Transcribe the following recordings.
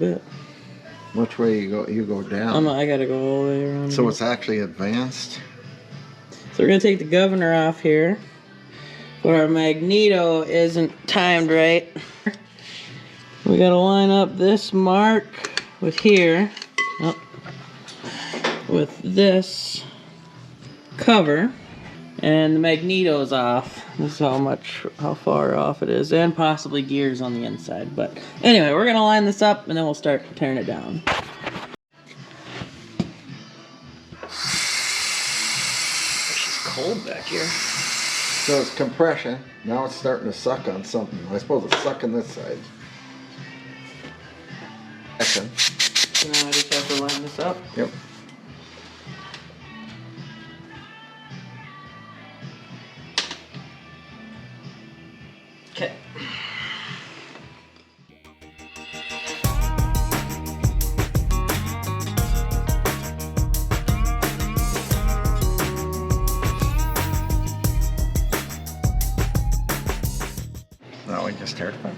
bit. Which way you go? You go down. I gotta go all the way around. So here. it's actually advanced. So we're gonna take the governor off here. But our magneto isn't timed right. We gotta line up this mark with here. Oh, with this cover. And the magneto's off. This is how far off it is. And possibly gears on the inside. But anyway, we're gonna line this up and then we'll start tearing it down. It's cold back here. So it's compression. Now it's starting to suck on something. I suppose it's sucking this side. So now I just have to line this up. Yep. Okay. Now we just tear it apart.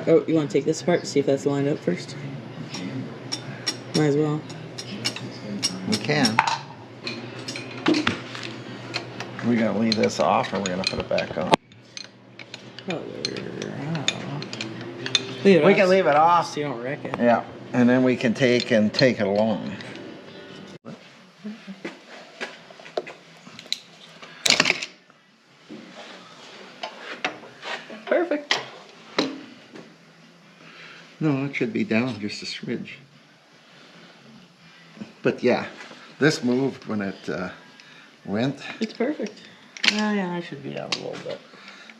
Oh, you want to take this apart? See if that's lined up first? Might as well. We can. We gonna leave this off, or we're gonna put it back on? We can leave it off. So you don't wreck it. Yeah, and then we can take it along. Perfect. No, it should be down just a smidge. But yeah, this moved when it went. It's perfect. Yeah, I should be down a little bit.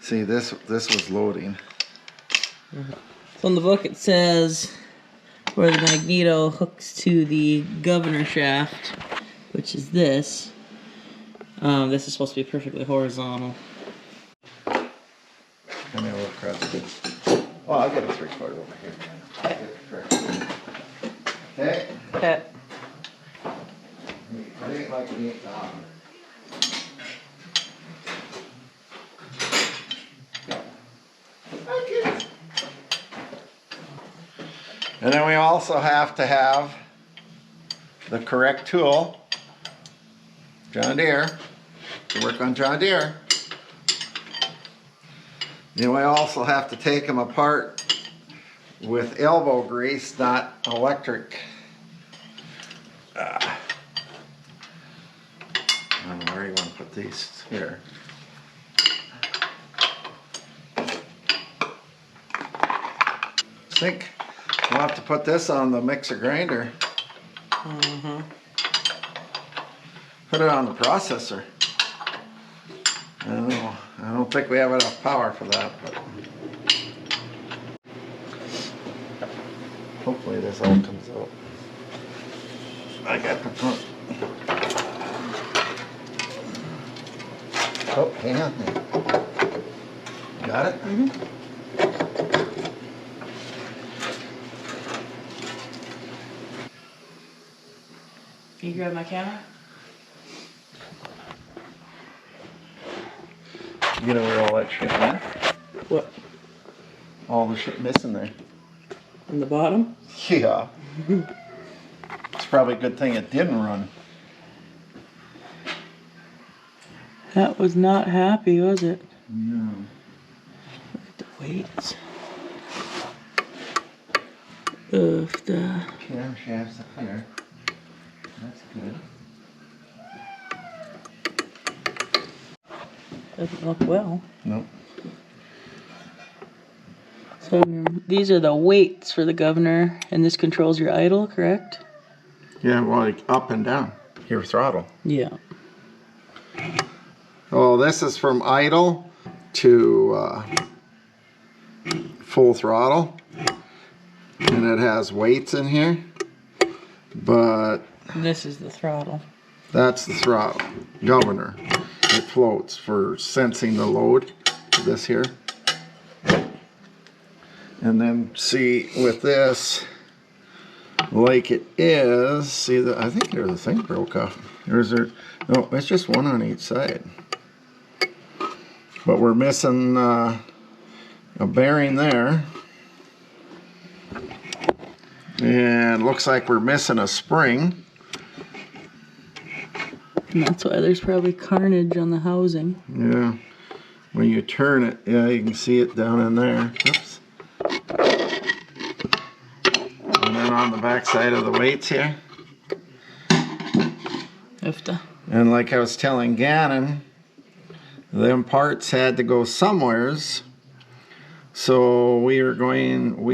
See, this was loading. So in the book it says where the magneto hooks to the governor shaft, which is this. This is supposed to be perfectly horizontal. Let me look across this. Oh, I'll get a 3/4 over here. Okay. Okay. I ain't like me down. And then we also have to have the correct tool, John Deere, to work on John Deere. Then we also have to take them apart with elbow grease, not electric. I don't know where you want to put these here. I think we'll have to put this on the mixer grinder. Mm-hmm. Put it on the processor. I don't know. I don't think we have enough power for that, but hopefully this all comes out. I got the front. Oh, hang on there. Got it? Mm-hmm. Can you grab my camera? You know where all that shit went? What? All the shit missing there. In the bottom? Yeah. It's probably a good thing it didn't run. That was not happy, was it? No. Look at the weights of the Camshafts up there. That's good. Doesn't look well. Nope. So these are the weights for the governor, and this controls your idle, correct? Yeah, well, like up and down. Your throttle. Yeah. Oh, this is from idle to full throttle. And it has weights in here. But This is the throttle. that's the throttle. Governor. It floats for sensing the load. This here. And then see with this, like it is, see that I think the thing broke off. Or is there? No, it's just one on each side. But we're missing a bearing there. And looks like we're missing a spring. And that's why there's probably carnage on the housing. Yeah. When you turn it, yeah, you can see it down in there. Oops. And then on the back side of the weights here. And like I was telling Gannon, them parts had to go somewheres. So we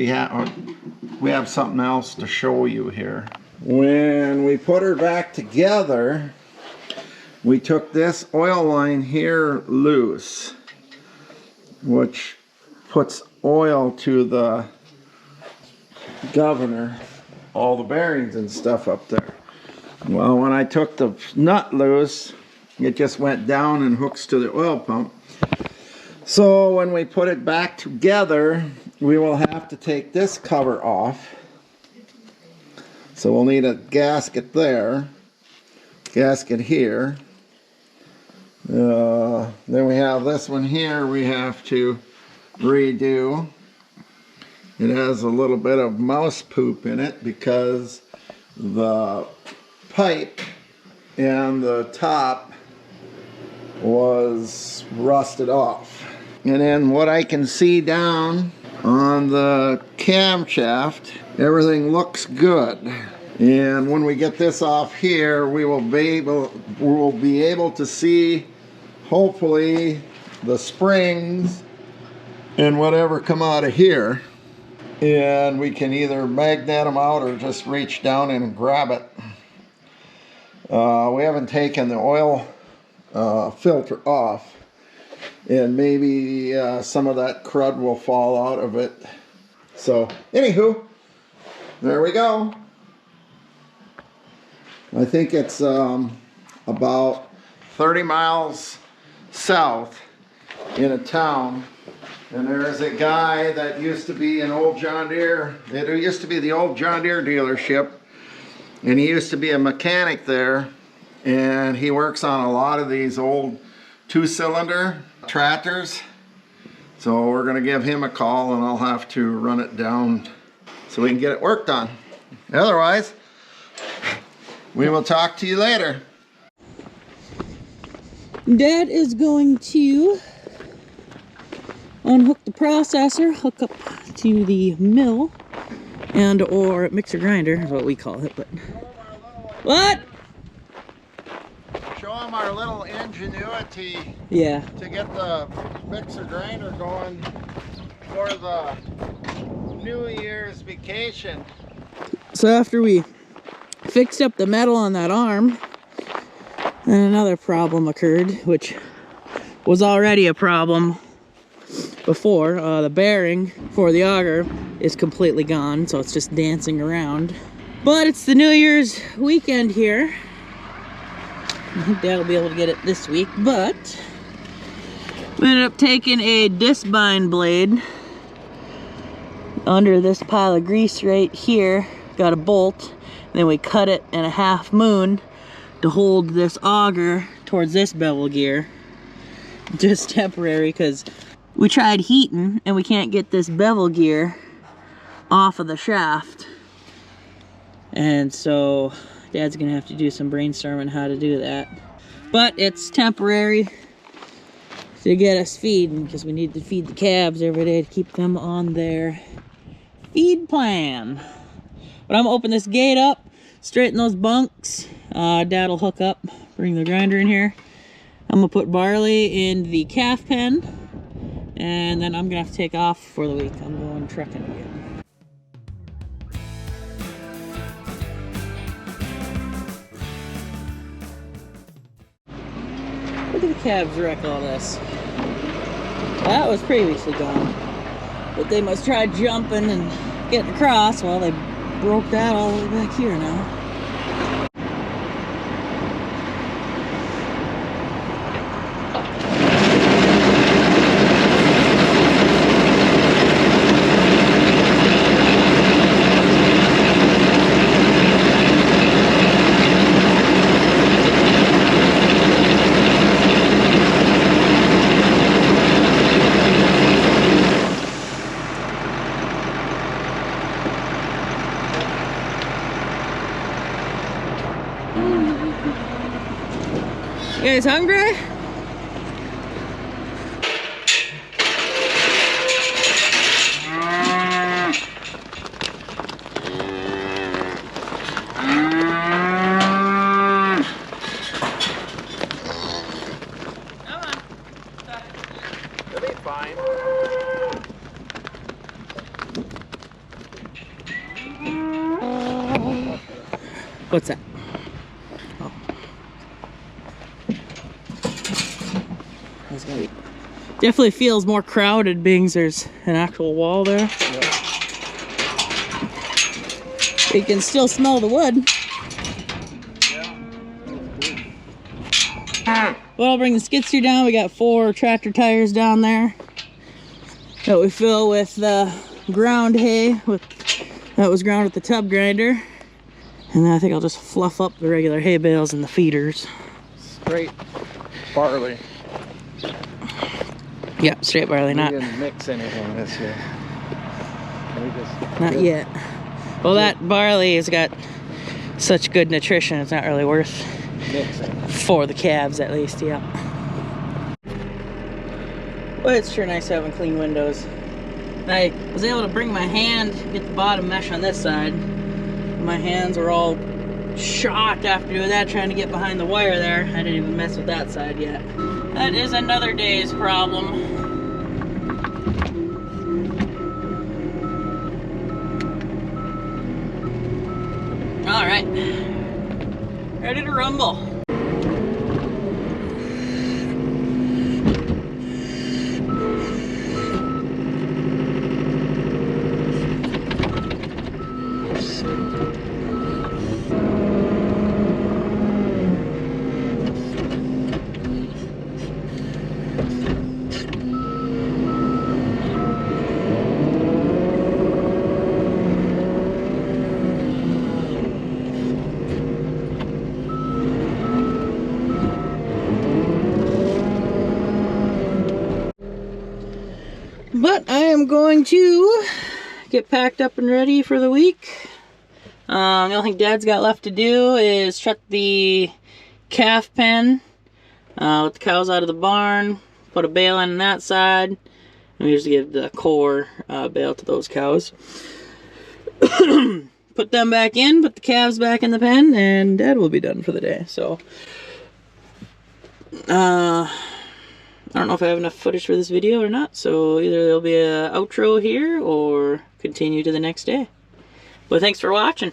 have something else to show you here. When we put her back together, we took this oil line here loose, which puts oil to the governor, all the bearings and stuff up there. Well, when I took the nut loose, it just went down and hooks to the oil pump. So when we put it back together, we will have to take this cover off. So we'll need a gasket there, gasket here. Then we have this one here we have to redo. It has a little bit of mouse poop in it because the pipe and the top was rusted off. And then what I can see down on the camshaft, everything looks good. And when we get this off here, we will be able to see, hopefully, the springs and whatever come out of here. And we can either magnet them out or just reach down and grab it. We haven't taken the oil filter off, and maybe some of that crud will fall out of it. So anywho, there we go. I think it's about 30 miles south in a town, and there's a guy that used to be an old John Deere. It used to be the old John Deere dealership, and he used to be a mechanic there, and he works on a lot of these old 2-cylinder tractors. So we're going to give him a call, and I'll have to run it down so we can get it worked on. Otherwise, we will talk to you later. Dad is going to unhook the processor, hook up to the mill, and or mixer grinder is what we call it. But what? Show them our little ingenuity. Yeah. To get the mixer grinder going for the New Year's vacation. So after we fixed up the metal on that arm, then another problem occurred, which was already a problem before. The bearing for the auger is completely gone, so it's just dancing around. But it's the New Year's weekend here. I think Dad will be able to get it this week, but we ended up taking a disc bind blade under this pile of grease right here, got a bolt, and then we cut it in a half moon to hold this auger towards this bevel gear. Just temporary, because we tried heating and we can't get this bevel gear off of the shaft. And so Dad's gonna have to do some brainstorming how to do that. But it's temporary to get us feeding, because we need to feed the calves every day to keep them on their feed plan. But I'm gonna open this gate up, straighten those bunks. Dad will hook up, bring the grinder in here. I'm gonna put barley in the calf pen, and then I'm gonna have to take off for the week. I'm going trucking again. Look at the calves wreck all this. That was previously gone, but they must try jumping and getting across. Well, they broke that all the way back here now. You guys hungry? Fine. What's that? Oh. That's gonna be... Definitely feels more crowded being there's an actual wall there. Yeah. You can still smell the wood. Yeah. Well, I'll bring the skid steer down. We got 4 tractor tires down there that we fill with ground hay. That was ground with the tub grinder. And then I think I'll just fluff up the regular hay bales and the feeders. Straight barley. Yep, straight barley. We didn't mix anything this year. Not yet. Well, that barley has got such good nutrition, it's not really worth mixing. For the calves, at least, yeah. Well, it's sure nice having clean windows. And I was able to bring my hand, get the bottom mesh on this side. My hands were all shocked after doing that, trying to get behind the wire there. I didn't even mess with that side yet. That is another day's problem. All right, ready to rumble. But I am going to get packed up and ready for the week. The only thing Dad's got left to do is shut the calf pen, let the cows out of the barn, put a bale in on that side, and we just give the core bale to those cows. Put them back in, put the calves back in the pen, and Dad will be done for the day. So, I don't know if I have enough footage for this video or not, so either there'll be an outro here or continue to the next day. But thanks for watching.